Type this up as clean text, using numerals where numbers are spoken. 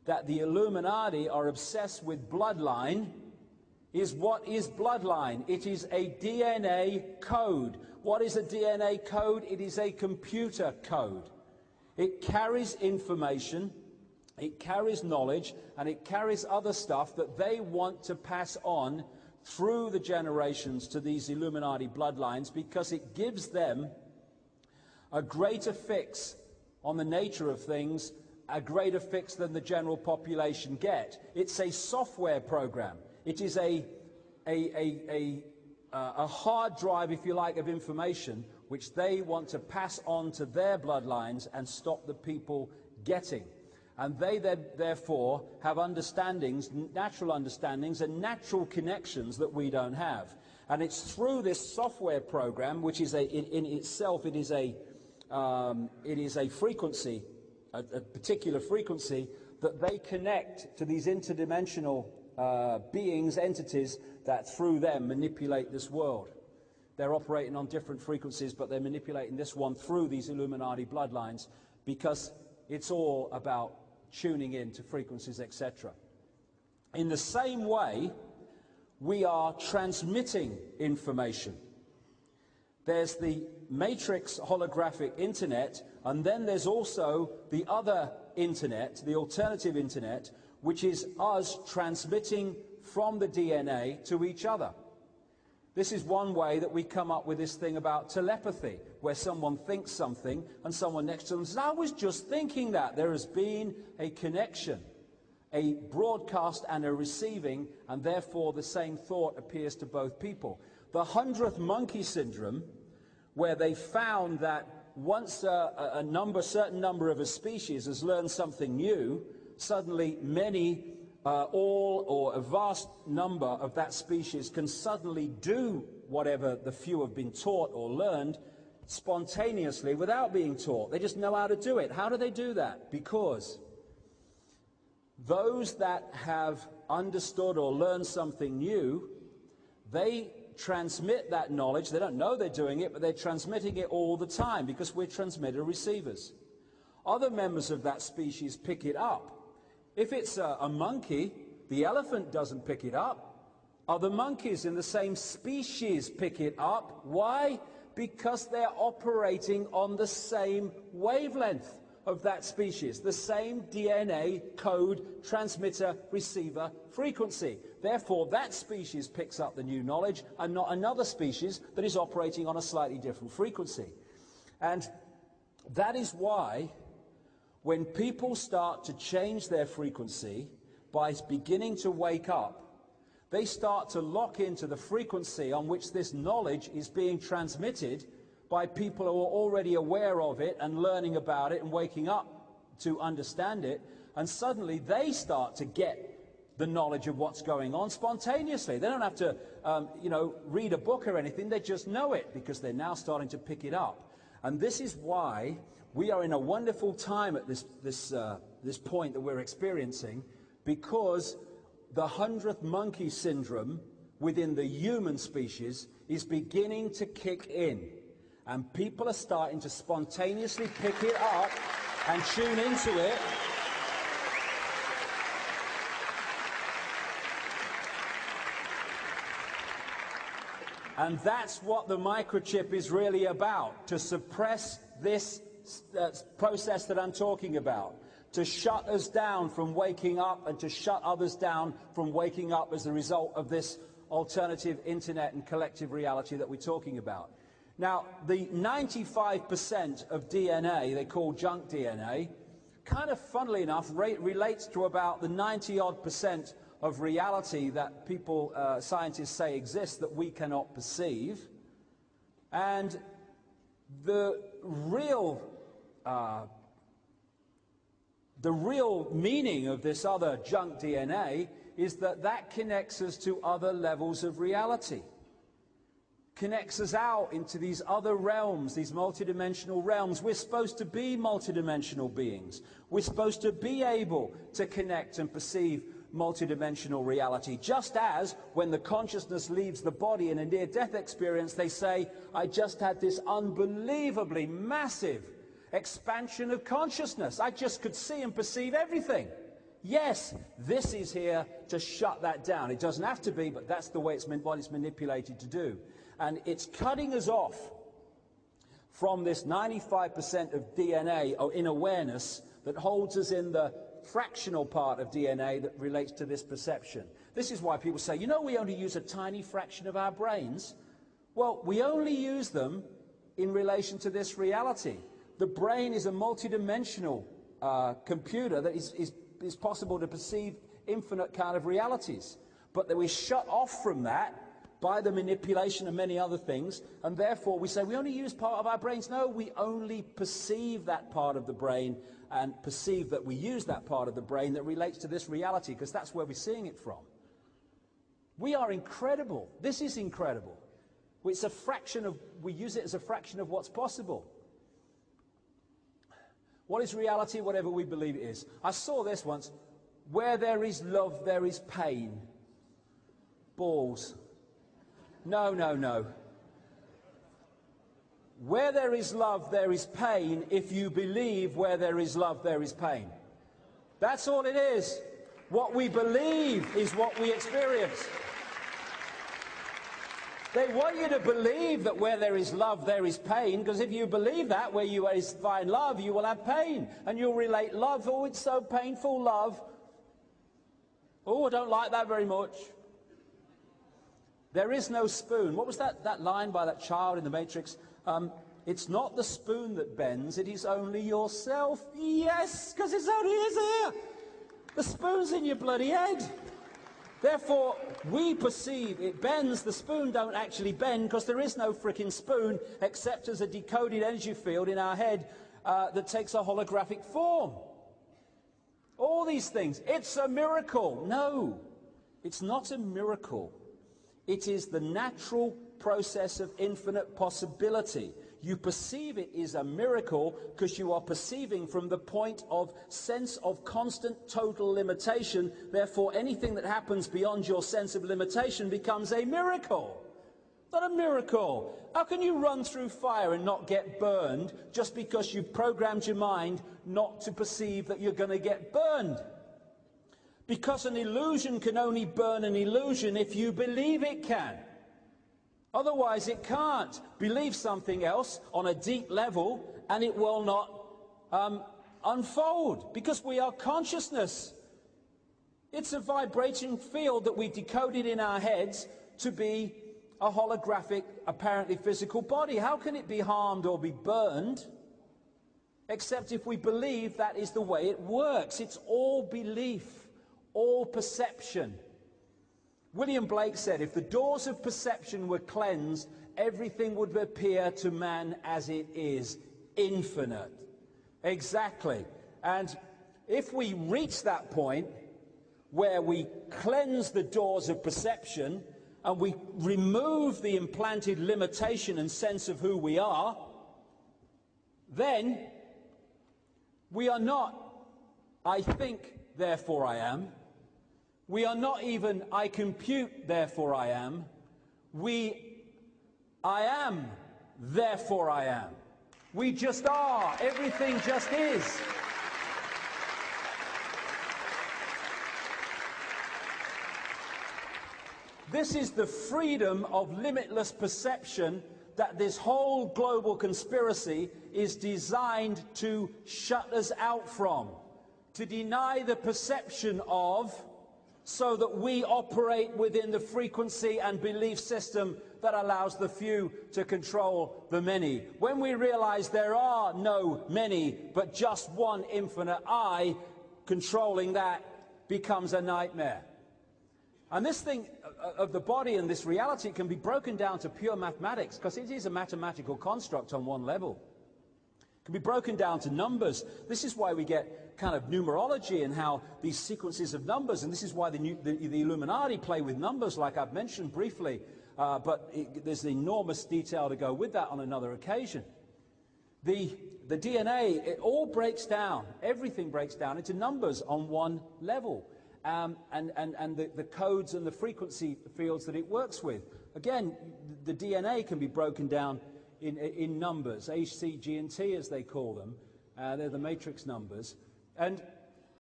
that the Illuminati are obsessed with bloodline is what is bloodline? It is a DNA code. What is a DNA code? It is a computer code. It carries information, it carries knowledge, and it carries other stuff that they want to pass on through the generations to these Illuminati bloodlines, because it gives them a greater fix on the nature of things, a greater fix than the general population get. It's a software program. It is a hard drive, if you like, of information which they want to pass on to their bloodlines and stop the people getting. And they therefore have understandings, natural understandings and natural connections that we don't have. And it's through this software program, which is in itself, it is a frequency, a particular frequency, that they connect to these interdimensional beings, entities, that through them manipulate this world. They're operating on different frequencies, but they're manipulating this one through these Illuminati bloodlines, because it's all about tuning in to frequencies, etc. In the same way, we are transmitting information. There's the matrix holographic internet, and then there's also the other internet, the alternative internet, which is us transmitting from the DNA to each other. This is one way that we come up with this thing about telepathy, where someone thinks something and someone next to them says, I was just thinking that. There has been a connection, a broadcast and a receiving, and therefore the same thought appears to both people. The 100th monkey syndrome, where they found that once a certain number of a species has learned something new, suddenly many, all or a vast number of that species can suddenly do whatever the few have been taught or learned spontaneously without being taught. They just know how to do it. How do they do that? Because those that have understood or learned something new, they transmit that knowledge. They don't know they're doing it, but they're transmitting it all the time, because we're transmitter-receivers. Other members of that species pick it up. If it's a monkey, the elephant doesn't pick it up. Other monkeys in the same species pick it up. Why? Because they're operating on the same wavelength of that species, the same DNA code transmitter-receiver frequency. Therefore, that species picks up the new knowledge, and not another species that is operating on a slightly different frequency. And that is why when people start to change their frequency by beginning to wake up, they start to lock into the frequency on which this knowledge is being transmitted by people who are already aware of it and learning about it and waking up to understand it, and suddenly they start to get the knowledge of what's going on spontaneously. They don't have to, read a book or anything. They just know it because they're now starting to pick it up. And this is why we are in a wonderful time at this point that we're experiencing, because the 100th monkey syndrome within the human species is beginning to kick in. And people are starting to spontaneously pick it up and tune into it. And that's what the microchip is really about, to suppress this process that I'm talking about, to shut us down from waking up and to shut others down from waking up as a result of this alternative internet and collective reality that we're talking about. Now, the 95% of DNA, they call junk DNA, kind of funnily enough relates to about the 90-odd% of reality that people, scientists say exists that we cannot perceive. And the real meaning of this other junk DNA is that that connects us to other levels of reality, connects us out into these other realms, these multidimensional realms. We're supposed to be multidimensional beings. We're supposed to be able to connect and perceive multidimensional reality. Just as when the consciousness leaves the body in a near-death experience, they say, I just had this unbelievably massive expansion of consciousness. I just could see and perceive everything. Yes, this is here to shut that down. It doesn't have to be, but that's the way it's what it's manipulated to do. And it's cutting us off from this 95% of DNA in awareness that holds us in the fractional part of DNA that relates to this perception. This is why people say, you know, we only use a tiny fraction of our brains. Well, we only use them in relation to this reality. The brain is a multidimensional computer that is possible to perceive infinite kind of realities. But that we're shut off from that by the manipulation of many other things, and therefore we say we only use part of our brains. No, we only perceive that part of the brain and perceive that we use that part of the brain that relates to this reality, because that's where we're seeing it from. We are incredible. This is incredible. It's a fraction of, we use it as a fraction of what's possible. What is reality? Whatever we believe it is. I saw this once. Where there is love, there is pain. Balls. No, no, no. Where there is love, there is pain. If you believe where there is love, there is pain. That's all it is. What we believe is what we experience. They want you to believe that where there is love, there is pain, because if you believe that, where you find love, you will have pain. And you'll relate love, oh, it's so painful, love. Oh, I don't like that very much. There is no spoon. What was that line by that child in the Matrix? It's not the spoon that bends, it is only yourself. Yes, because it's only is here. The spoon's in your bloody head. Therefore, we perceive it bends. The spoon don't actually bend, because there is no frickin' spoon except as a decoded energy field in our head that takes a holographic form. All these things. It's a miracle. No, it's not a miracle. It is the natural process of infinite possibility. You perceive it is a miracle because you are perceiving from the point of sense of constant total limitation. Therefore, anything that happens beyond your sense of limitation becomes a miracle. Not a miracle. How can you run through fire and not get burned just because you've programmed your mind not to perceive that you're going to get burned? Because an illusion can only burn an illusion if you believe it can. Otherwise, it can't. Believe something else on a deep level, and it will not unfold, because we are consciousness. It's a vibrating field that we decoded in our heads to be a holographic, apparently physical body. How can it be harmed or be burned, except if we believe that is the way it works? It's all belief. All perception. William Blake said, if the doors of perception were cleansed, everything would appear to man as it is, infinite. Exactly. And if we reach that point where we cleanse the doors of perception and we remove the implanted limitation and sense of who we are, then we are not, I think, therefore I am. We are not even, I compute, therefore I am. I am, therefore I am. We just are. Everything just is. This is the freedom of limitless perception that this whole global conspiracy is designed to shut us out from, to deny the perception of, so that we operate within the frequency and belief system that allows the few to control the many. When we realize there are no many, but just one infinite I, controlling that becomes a nightmare. And this thing of the body and this reality can be broken down to pure mathematics, because it is a mathematical construct on one level. It can be broken down to numbers. This is why we get kind of numerology and how these sequences of numbers, and this is why the Illuminati play with numbers, like I've mentioned briefly, but there's enormous detail to go with that on another occasion. The DNA, it all breaks down, everything breaks down into numbers on one level, and the codes and the frequency fields that it works with. Again, the DNA can be broken down in numbers, H, C, G, and T as they call them. They're the matrix numbers. And